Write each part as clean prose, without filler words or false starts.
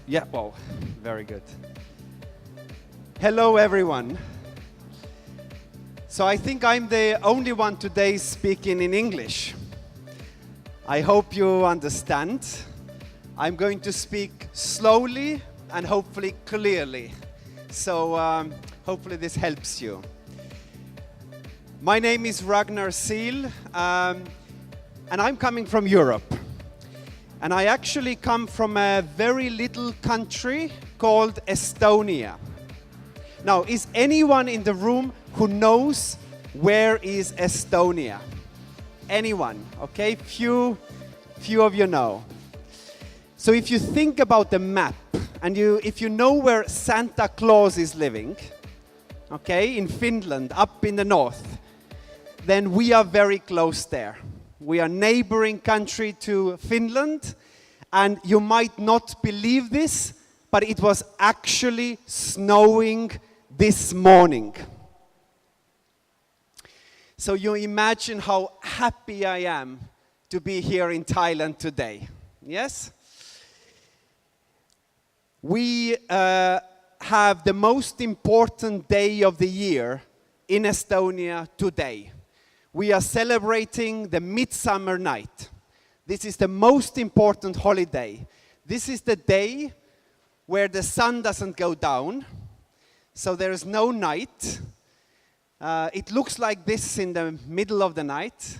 Yeah, wow, very good. Hello, everyone. So I think I'm the only one today speaking in English. I hope you understand. I'm going to speak slowly and hopefully clearly. So hopefully this helps you. My name is Ragnar Siil, and I'm coming from Europe. And I actually come from a very little country called Estonia. Now, is anyone in the room who knows where is Estonia? Anyone? Okay, few of you know. So if you think about the map, and if you know where Santa Claus is living, okay, in Finland, up in the north, then we are very close there. We are neighboring country to Finland, and you might not believe this, but it was actually snowing this morning. So you imagine how happy I am to be here in Thailand today. Yes? We have the most important day of the year in Estonia today. We are celebrating the Midsummer Night. This is the most important holiday. This is the day where the sun doesn't go down, so there is no night. It looks like this in the middle of the night.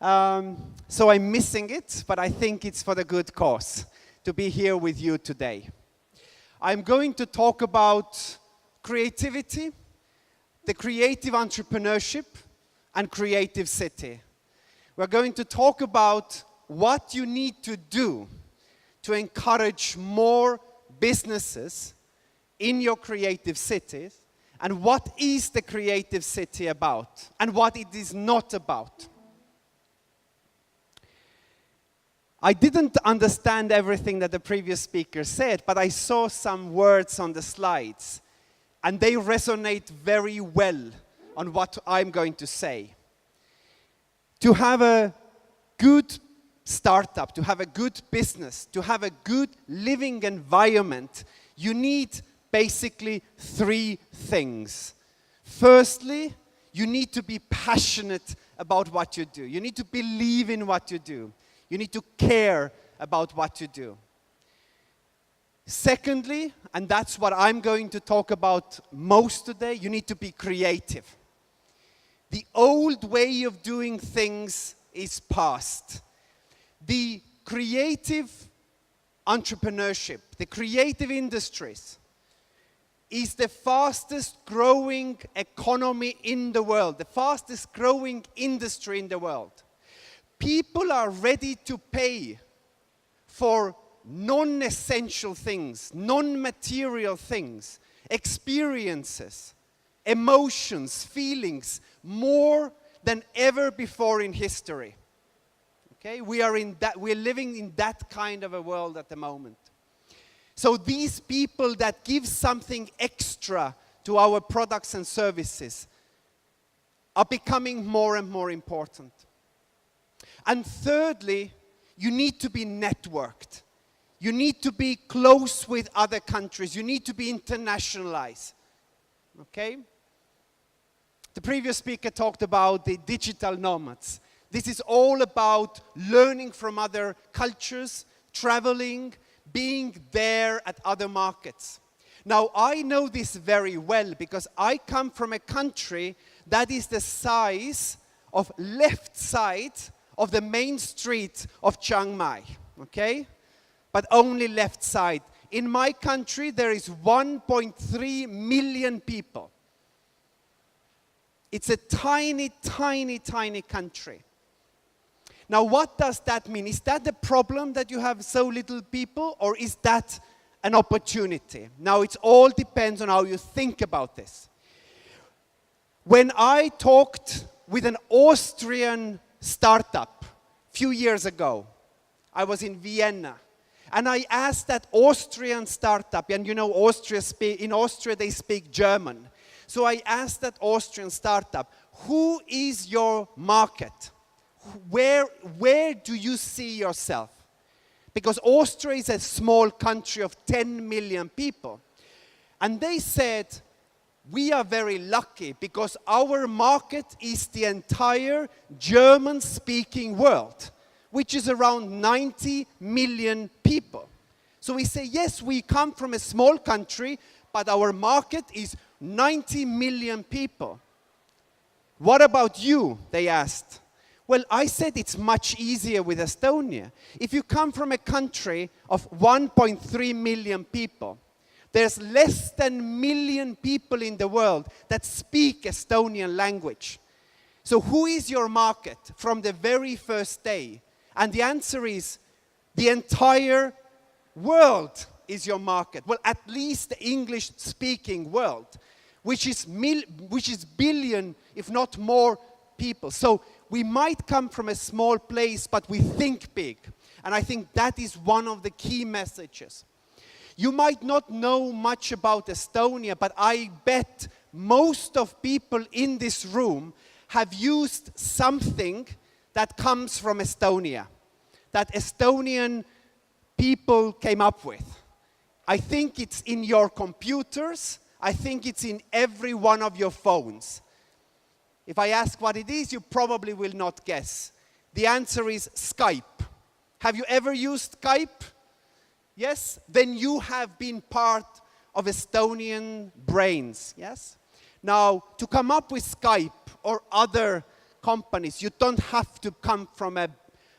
So I'm missing it, but I think it's for the good cause to be here with you today. I'm going to talk about creativity, the creative entrepreneurship, and creative city. We're going to talk about what you need to do to encourage more businesses in your creative cities, and what is the creative city about, and what it is not about. I didn't understand everything that the previous speaker said, but I saw some words on the slides, and they resonate very well on what I'm going to say. To have a good startup, to have a good business, to have a good living environment, you need basically three things. Firstly, you need to be passionate about what you do. You need to believe in what you do. You need to care about what you do. Secondly, and that's what I'm going to talk about most today, you need to be creative. The old way of doing things is past. The creative entrepreneurship, the creative industries, is the fastest growing economy in the world, the fastest growing industry in the world. People are ready to pay for non-essential things, non-material things, experiences, emotions, feelings, more than ever before in history. Okay, we're living in that kind of a world at the moment. So these people that give something extra to our products and services are becoming more and more important. And thirdly, you need to be networked. You need to be close with other countries. You need to be internationalized. Okay? The previous speaker talked about the digital nomads. This is all about learning from other cultures, traveling, being there at other markets. Now, I know this very well because I come from a country that is the size of left side of the main street of Chiang Mai, okay? But only left side. In my country, there is 1.3 million people. It's a tiny, tiny, tiny country. Now, what does that mean? Is that the problem that you have so little people, or is that an opportunity? Now, it all depends on how you think about this. When I talked with an Austrian startup a few years ago, I was in Vienna, and I asked that Austrian startup, and you know, in Austria they speak German. So I asked that Austrian startup, who is your market? Where do you see yourself? because Austria is a small country of 10 million people. And they said, we are very lucky because our market is the entire German-speaking world, which is around 90 million people. So we say, yes, we come from a small country, but our market is 90 million people. What about you? They asked. Well, I said it's much easier with Estonia. If you come from a country of 1.3 million people, there's less than a million people in the world that speak Estonian language. So who is your market from the very first day? And the answer is the entire world is your market. Well, at least the English-speaking world, which is billion, if not more, people. So we might come from a small place, but we think big. And I think that is one of the key messages. You might not know much about Estonia, but I bet most of people in this room have used something that comes from Estonia, that Estonian people came up with. I think it's in your computers. I think it's in every one of your phones. If I ask what it is, you probably will not guess. The answer is Skype. Have you ever used Skype? Yes? Then you have been part of Estonian brains, yes? Now, to come up with Skype or other companies, you don't have to come from a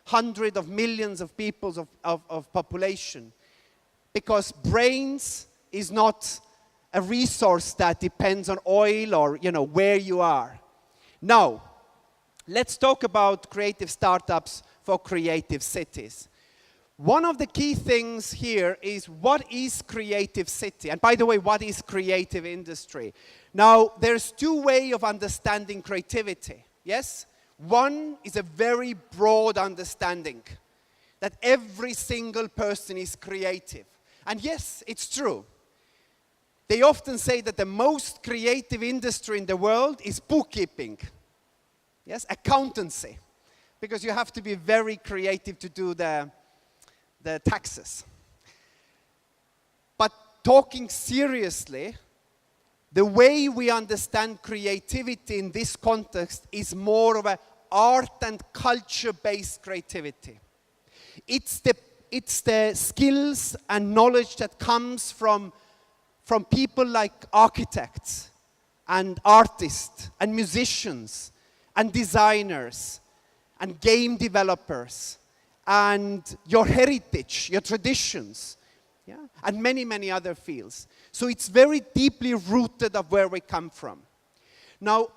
hundred of millions of people of population, because brains is not a resource that depends on oil or, where you are. Now, let's talk about creative startups for creative cities. One of the key things here is, what is creative city? And by the way, what is creative industry? Now, there's two ways of understanding creativity, yes? One is a very broad understanding that every single person is creative. And yes, it's true. They often say that the most creative industry in the world is bookkeeping, yes, accountancy, because you have to be very creative to do the taxes. But talking seriously, the way we understand creativity in this context is more of an art and culture-based creativity. It's the skills and knowledge that comes from people like architects and artists and musicians and designers and game developers and your heritage, your traditions, yeah? And many, many other fields. So it's very deeply rooted of where we come from. Now,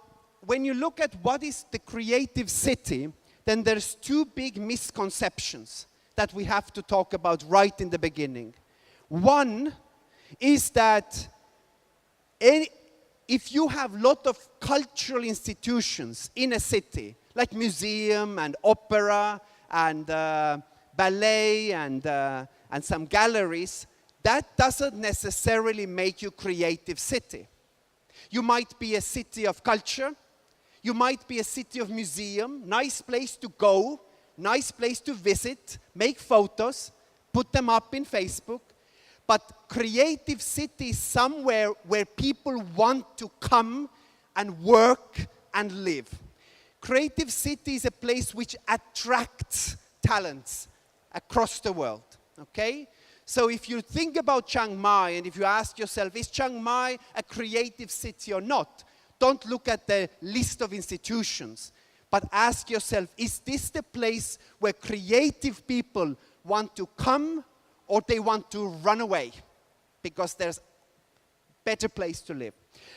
when you look at what is the creative city, then there's two big misconceptions that we have to talk about right in the beginning. One is that if you have a lot of cultural institutions in a city, like museum and opera and ballet and some galleries, that doesn't necessarily make you creative city. You might be a city of culture. You might be a city of museum, nice place to go, nice place to visit, make photos, put them up in Facebook. But creative city is somewhere where people want to come and work and live. Creative city is a place which attracts talents across the world, okay? So if you think about Chiang Mai and if you ask yourself, is Chiang Mai a creative city or not? Don't look at the list of institutions, but ask yourself, is this the place where creative people want to come or they want to run away because there's a better place to live?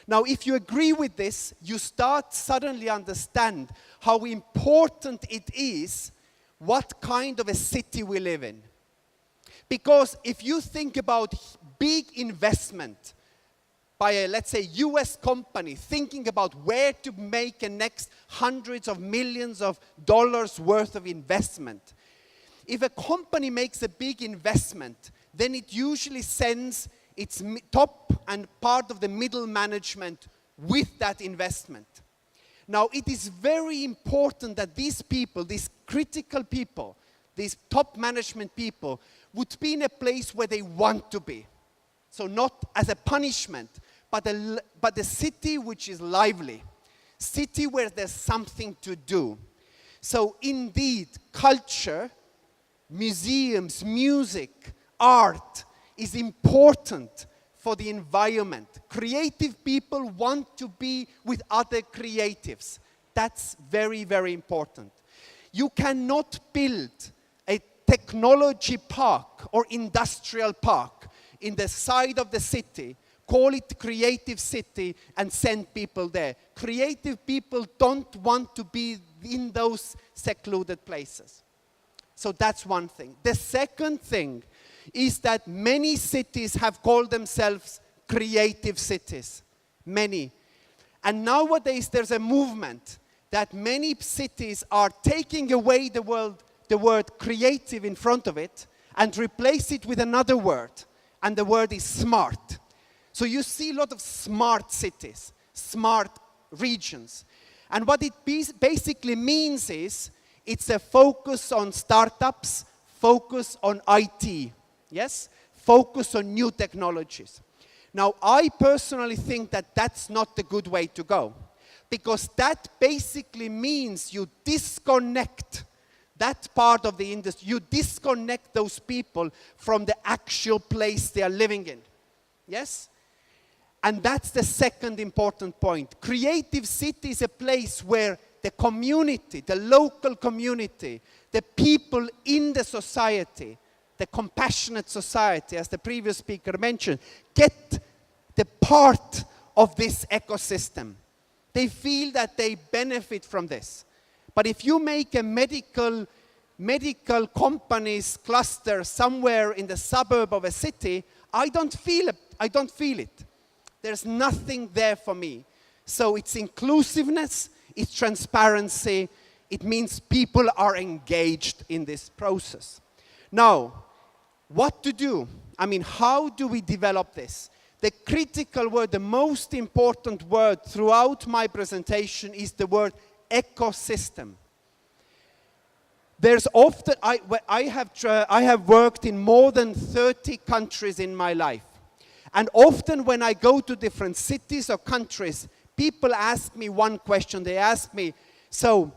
Now, if you agree with this, you start suddenly understand how important it is what kind of a city we live in. Because if you think about big investment by a, let's say, US company thinking about where to make a next hundreds of millions of dollars worth of investment, if a company makes a big investment, then it usually sends its top and part of the middle management with that investment. Now, it is very important that these people, these critical people, these top management people, would be in a place where they want to be. So not as a punishment, but a city which is lively. City where there's something to do. So indeed, culture, museums, music, art is important for the environment. Creative people want to be with other creatives. That's very, very important. You cannot build a technology park or industrial park in the side of the city, call it creative city, and send people there. Creative people don't want to be in those secluded places. So that's one thing. The second thing is that many cities have called themselves creative cities. Many. And nowadays there's a movement that many cities are taking away the word creative in front of it and replace it with another word. And the word is smart. So you see a lot of smart cities, smart regions. And what it basically means is it's a focus on startups, focus on IT, yes? Focus on new technologies. Now, I personally think that that's not the good way to go, because that basically means you disconnect that part of the industry. You disconnect those people from the actual place they are living in, yes? And that's the second important point. Creative city is a place where the community, the local community, the people in the society, the compassionate society, as the previous speaker mentioned, get the part of this ecosystem. They feel that they benefit from this. But if you make a medical companies cluster somewhere in the suburb of a city, I don't feel it. There's nothing there for me. So it's inclusiveness, it's transparency, it means people are engaged in this process. Now, what to do? I mean, how do we develop this? The critical word, the most important word throughout my presentation is the word ecosystem. There's often, I have worked in more than 30 countries in my life. And often when I go to different cities or countries, people ask me one question. They ask me, so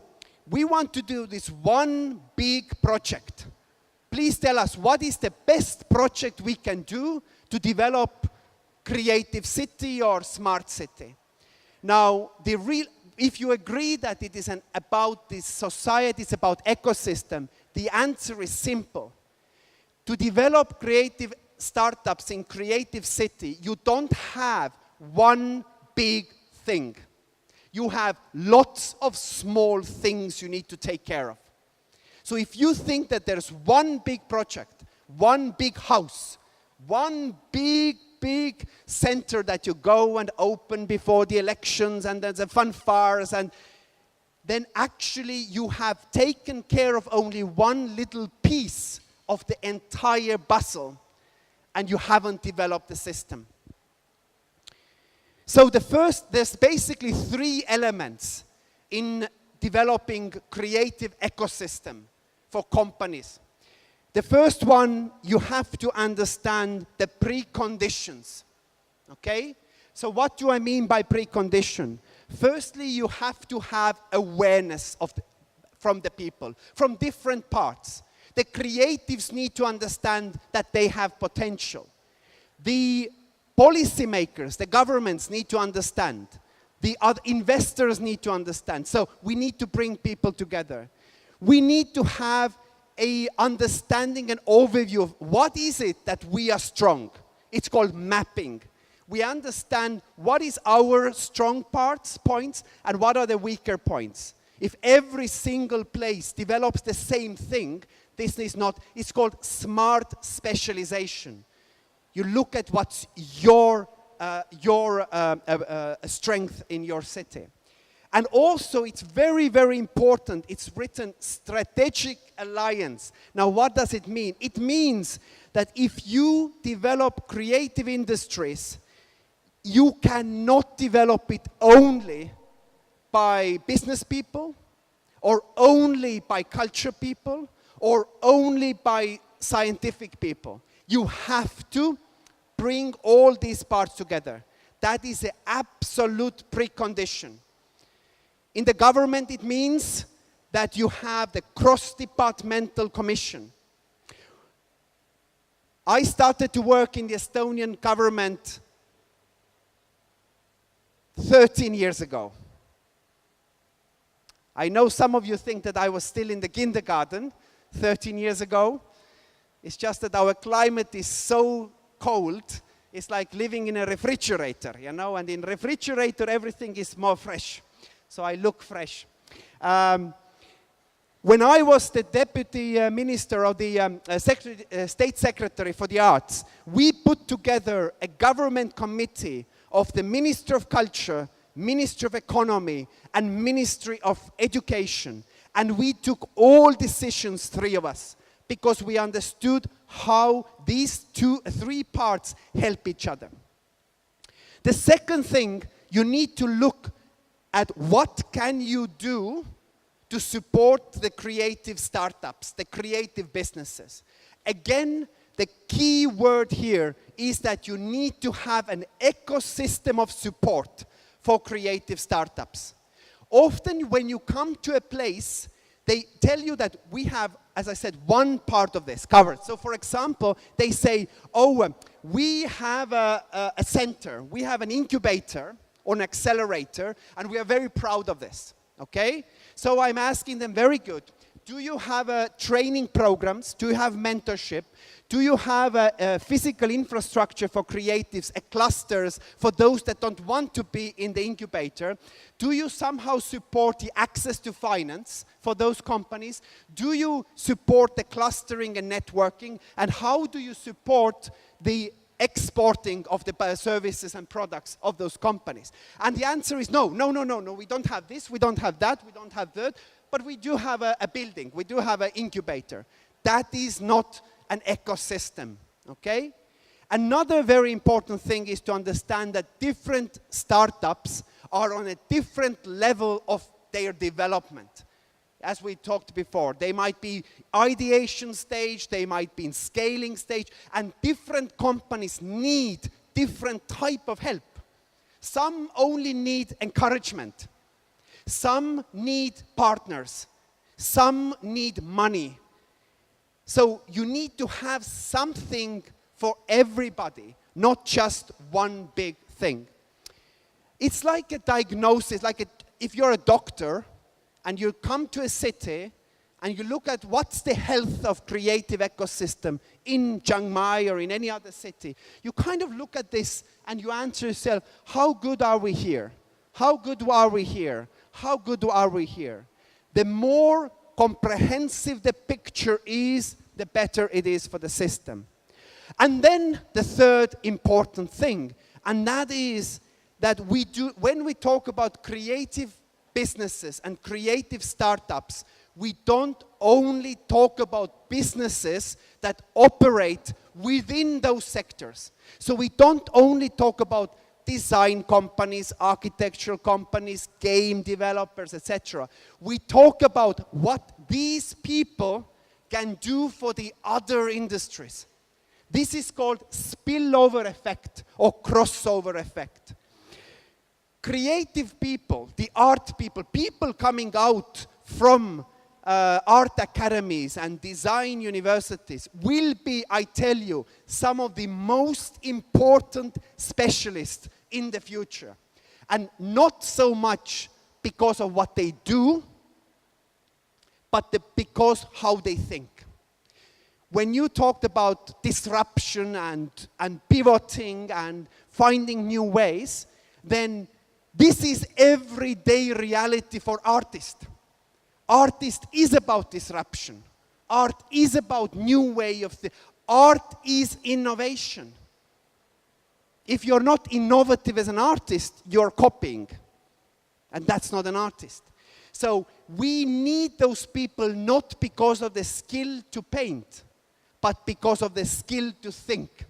we want to do this one big project. Please tell us, what is the best project we can do to develop creative city or smart city? Now, if you agree that it is about this society, it's about ecosystem, the answer is simple. To develop creative startups in creative city, you don't have one big thing. You have lots of small things you need to take care of. So if you think that there's one big project, one big house, one big center that you go and open before the elections and there's a fanfares, and then actually you have taken care of only one little piece of the entire puzzle, and you haven't developed the system. So there's basically 3 elements in developing creative ecosystem for companies. The first one, you have to understand the preconditions, okay? So what do I mean by precondition? Firstly, you have to have awareness from the people, from different parts. The creatives need to understand that they have potential. The policymakers, the governments need to understand. The other investors need to understand. So we need to bring people together. We need to have an understanding and overview of what is it that we are strong. It's called mapping. We understand what is our strong points, and what are the weaker points. If every single place develops the same thing, this is not, it's called smart specialization. You look at what's your strength in your city. And also, it's very, very important, it's written strategic alliance. Now, what does it mean? It means that if you develop creative industries, you cannot develop it only by business people, or only by culture people, or only by scientific people. You have to bring all these parts together. That is an absolute precondition. In the government, it means that you have the cross-departmental commission. I started to work in the Estonian government 13 years ago. I know some of you think that I was still in the kindergarten 13 years ago. It's just that our climate is so cold, it's like living in a refrigerator, you know, and in refrigerator everything is more fresh. So I look fresh. When I was the deputy minister of the state secretary for the arts, we put together a government committee of the Minister of Culture, Ministry of Economy, and Ministry of Education. And we took all decisions, three of us, because we understood how these three parts help each other. The second thing, you need to look at what can you do to support the creative startups, the creative businesses. Again, the key word here is that you need to have an ecosystem of support for creative startups. Often when you come to a place, they tell you that we have, as I said, one part of this covered. So for example, they say, oh, we have a center, we have an incubator or an accelerator, and we are very proud of this, okay? So I'm asking them, very good, do you have training programs? Do you have mentorship? Do you have a physical infrastructure for creatives, clusters for those that don't want to be in the incubator? Do you somehow support the access to finance for those companies? Do you support the clustering and networking? And how do you support the exporting of the services and products of those companies? And the answer is no, we don't have this, we don't have that, we don't have that, but we do have a building, we do have an incubator. That is not an ecosystem, okay? Another very important thing is to understand that different startups are on a different level of their development. As we talked before, they might be ideation stage, they might be in scaling stage, and different companies need different type of help. Some only need encouragement. Some need partners. Some need money. So you need to have something for everybody, not just one big thing. It's like a diagnosis, if you're a doctor and you come to a city and you look at what's the health of creative ecosystem in Chiang Mai or in any other city, you kind of look at this and you answer yourself, how good are we here? How good are we here? How good are we here? The more comprehensive the picture is, the better it is for the system. And then the third important thing, and that is that when we talk about creative businesses and creative startups, we don't only talk about businesses that operate within those sectors. So we don't only talk about design companies, architectural companies, game developers, etc. We talk about what these people can do for the other industries. This is called spillover effect or crossover effect. Creative people, the art people, people coming out from art academies and design universities will be, I tell you, some of the most important specialists in the future. And not so much because of what they do, but because how they think. When you talked about disruption and pivoting and finding new ways, then this is everyday reality for artists. Art is about disruption. Art is about new way of art is innovation. If you're not innovative as an artist, you're copying. And that's not an artist. So we need those people not because of the skill to paint, but because of the skill to think.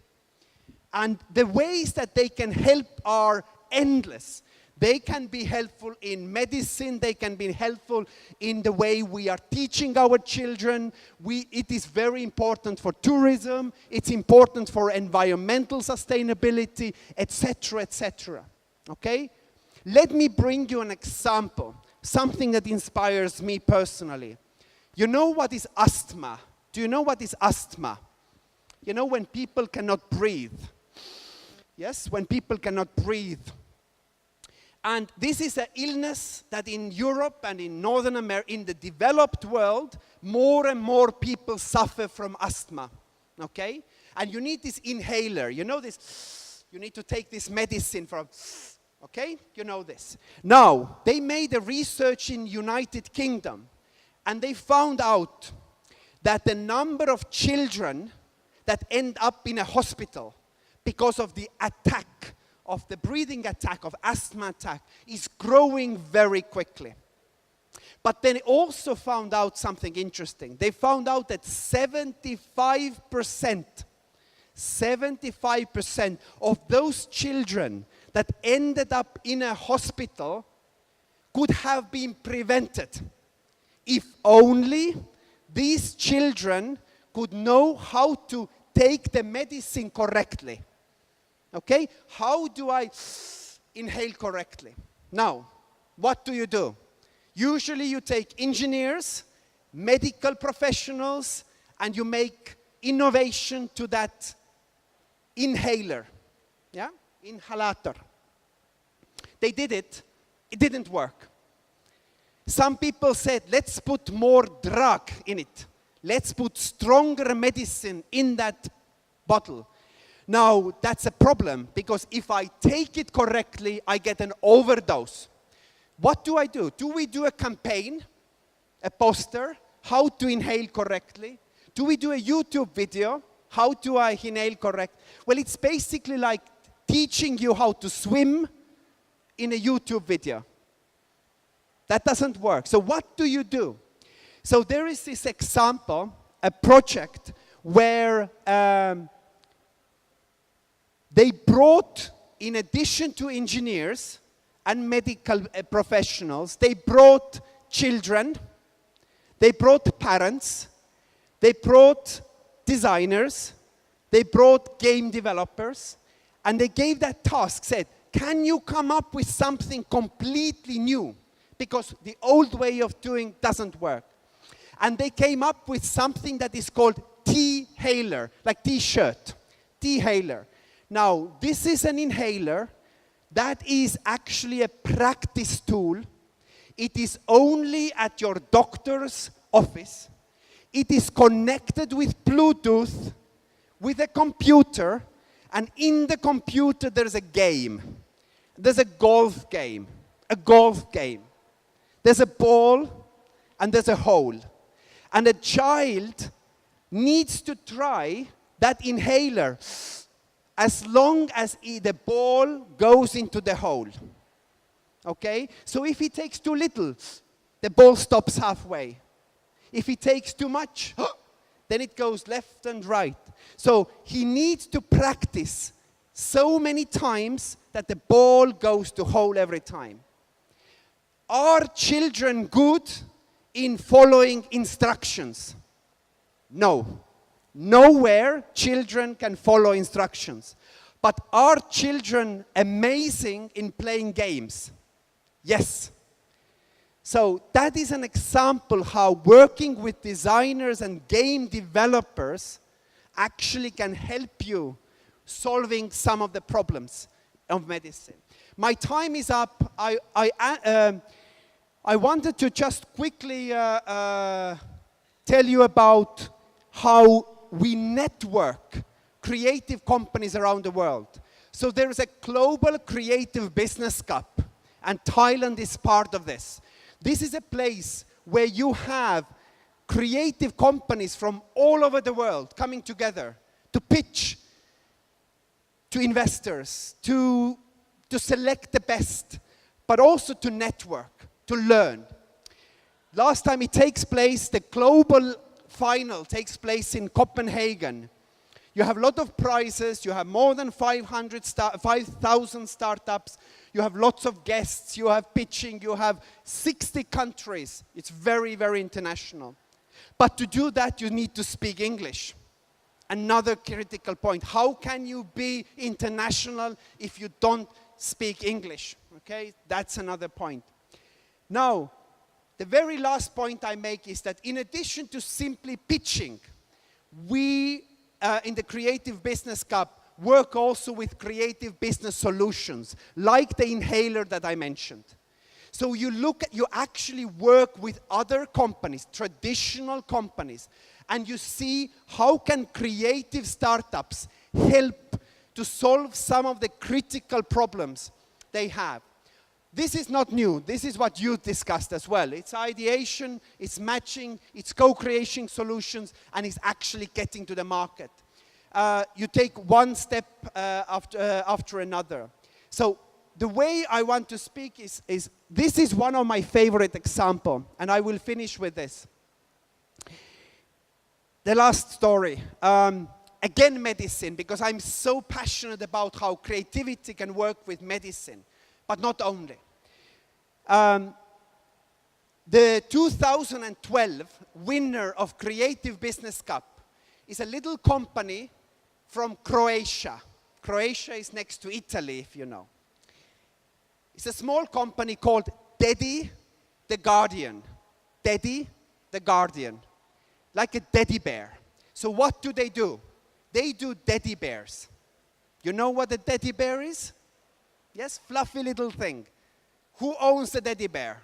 And the ways that they can help are endless. They can be helpful in medicine. They can be helpful in the way we are teaching our children. It is very important for tourism. It's important for environmental sustainability, etc., etc. Okay? Let me bring you an example, something that inspires me personally. You know what is asthma? Do you know what is asthma? You know when people cannot breathe. Yes, when people cannot breathe. And this is an illness that in Europe and in Northern America, in the developed world, more and more people suffer from asthma, okay? And you need this inhaler, you know this, you need to take this medicine from, okay? You know this. Now, they made a research in United Kingdom, and they found out that the number of children that end up in a hospital because of the attack, of the breathing attack, of asthma attack, is growing very quickly. But they also found out something interesting. They found out that 75% of those children that ended up in a hospital could have been prevented if only these children could know how to take the medicine correctly. Okay? How do I inhale correctly? Now, what do? Usually you take engineers, medical professionals, and you make innovation to that inhaler. Yeah? Inhalator. They did it. It didn't work. Some people said, let's put more drug in it. Let's put stronger medicine in that bottle. Now, that's a problem, because if I take it correctly, I get an overdose. What do? Do we do a campaign, a poster, how to inhale correctly? Do we do a YouTube video, how do I inhale correct? Well, it's basically like teaching you how to swim in a YouTube video. That doesn't work. So what do? So there is this example, a project where they brought, in addition to engineers and medical professionals, they brought children, they brought parents, they brought designers, they brought game developers, and they gave that task, said, can you come up with something completely new? Because the old way of doing doesn't work. And they came up with something that is called T-Haler, like T-shirt, T-Haler. Now, this is an inhaler that is actually a practice tool. It is only at your doctor's office. It is connected with Bluetooth, with a computer, and in the computer there's a game. There's a golf game, There's a ball and there's a hole. And a child needs to try that inhaler as long as the ball goes into the hole. Okay? So if he takes too little, the ball stops halfway. If he takes too much, then it goes left and right. So he needs to practice so many times that the ball goes to hole every time. Are children good in following instructions? No. Nowhere children can follow instructions. But are children amazing in playing games? Yes. So that is an example how working with designers and game developers actually can help you solving some of the problems of medicine. My time is up. I wanted to just quickly tell you about how we network creative companies around the world. So there is a global creative business cup, and Thailand is part of this. This is a place where you have creative companies from all over the world coming together to pitch to investors, to select the best, but also to network, to learn. Last time it takes place, the global final takes place in Copenhagen. You have a lot of prizes, you have more than 5,000 startups, you have lots of guests, you have pitching, you have 60 countries. It's very, very international. But to do that, you need to speak English. Another critical point. How can you be international if you don't speak English? Okay, that's another point. Now, the very last point I make is that in addition to simply pitching, we in the Creative Business Cup work also with creative business solutions, like the inhaler that I mentioned. So you actually work with other companies, traditional companies, and you see how can creative startups help to solve some of the critical problems they have. This is not new. This is what you discussed as well. It's ideation, it's matching, it's co-creation solutions, and it's actually getting to the market. You take one step after another. So the way I want to speak is this is one of my favorite examples, and I will finish with this. The last story. Again, medicine, because I'm so passionate about how creativity can work with medicine, but not only. The 2012 winner of Creative Business Cup is a little company from Croatia. Croatia is next to Italy, if you know. It's a small company called Daddy the Guardian. Daddy the Guardian. Like a teddy bear. So what do? They do teddy bears. You know what a teddy bear is? Yes, fluffy little thing. Who owns the teddy bear?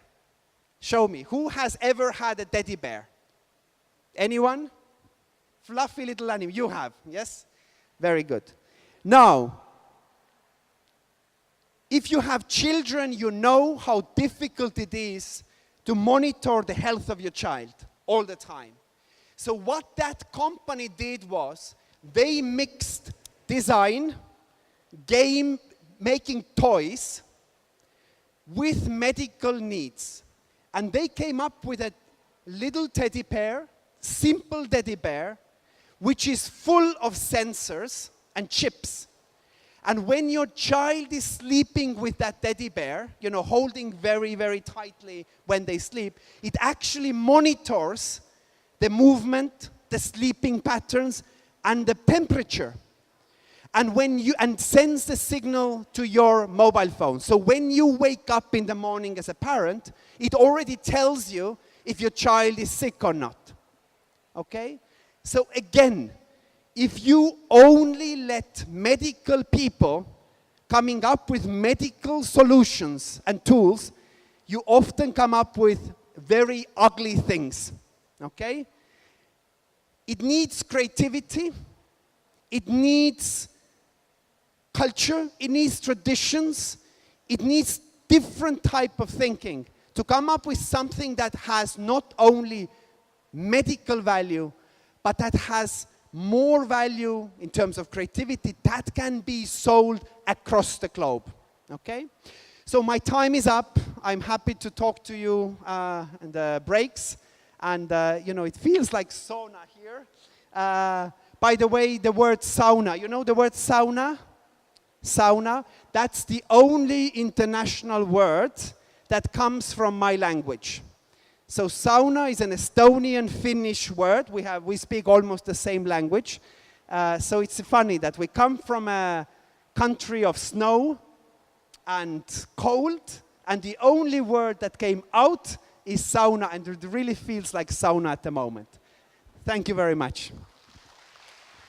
Show me. Who has ever had a teddy bear? Anyone? Fluffy little animal. You have, yes? Very good. Now, if you have children, you know how difficult it is to monitor the health of your child all the time. So what that company did was they mixed design, game, making toys with medical needs. And they came up with a little teddy bear, simple teddy bear, which is full of sensors and chips. And when your child is sleeping with that teddy bear, you know, holding very, very tightly when they sleep, it actually monitors the movement, the sleeping patterns, and the temperature. And sends the signal to your mobile phone. So when you wake up in the morning as a parent, it already tells you if your child is sick or not. Okay? So again, if you only let medical people coming up with medical solutions and tools, you often come up with very ugly things. Okay? It needs creativity. It needs culture, it needs traditions, it needs different type of thinking to come up with something that has not only medical value, but that has more value in terms of creativity that can be sold across the globe. Okay? So my time is up. I'm happy to talk to you in the breaks. And, you know, it feels like sauna here. By the way, the word sauna, you know the word sauna? Sauna, that's the only international word that comes from my language. So sauna is an Estonian Finnish word. We speak almost the same language. So it's funny that we come from a country of snow and cold, and the only word that came out is sauna, and it really feels like sauna at the moment. Thank you very much.